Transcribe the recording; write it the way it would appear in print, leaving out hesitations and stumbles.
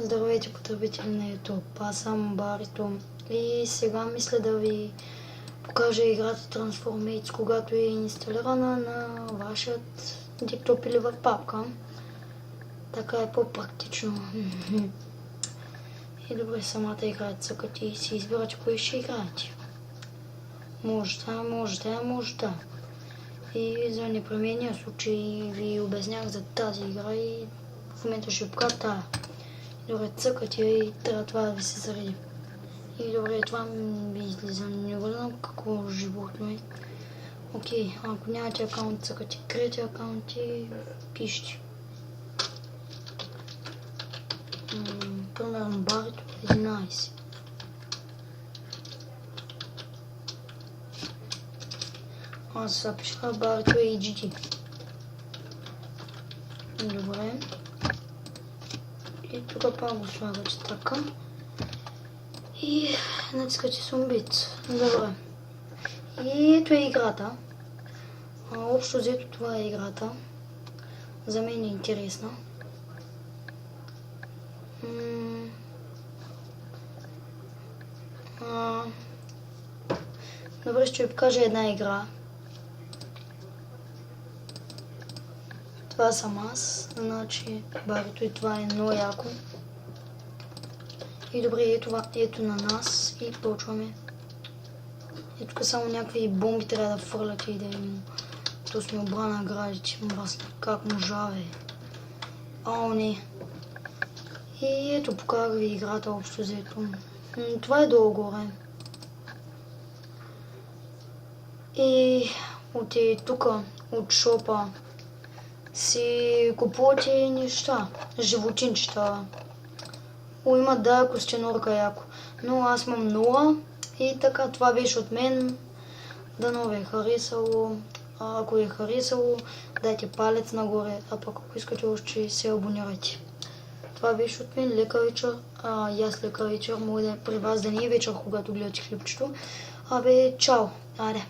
Здравейте, потребители на YouTube, аз съм Барито и сега мисля да ви покажа играта Transformates, когато е инсталирана на вашият десктоп или в папка. Така е по-практично. И добре, самата игра цъкате и си избирате кое ще играете. Може да. И за непременния случай ви обяснях за тази игра и в момента ще покажа тая. Добре, цъкате и трябва това да ви се зареди. И добре, това ми излиза. Не го знам какво животно е. Окей, ако нямате акаунт, цъкате крете акаунт и пишете. Примерно Барито 11. Аз сега пиша Барито HD. Добре. И тук пак го слагате така. И натискате Submit. Добре. И ето е играта. Общо взето това е играта. За мен е интересна. Добре, ще ви покажа една игра. Това съм аз, значи Барито и това е много яко. И добре, ето на нас и почваме. И тук само някакви бомби трябва да фърляте и да им... То сме обрана градите, мръсна. Как можа, бе? Не. И ето покажа ви играта общо взето. Това е долу горе. И от тук, от шопа, си купувате неща, животинчета. Има да, костенурка яко. Но аз имам 0 и така, това беше от мен. Дано ви е харесало. Ако е харесало, дайте палец нагоре, а пък ако искате още се абонирайте. Това беше от мен, лека вечер. И аз лека вечер, мога да при вас да не е вечер, когато гледате клипчето. Чао! Аде!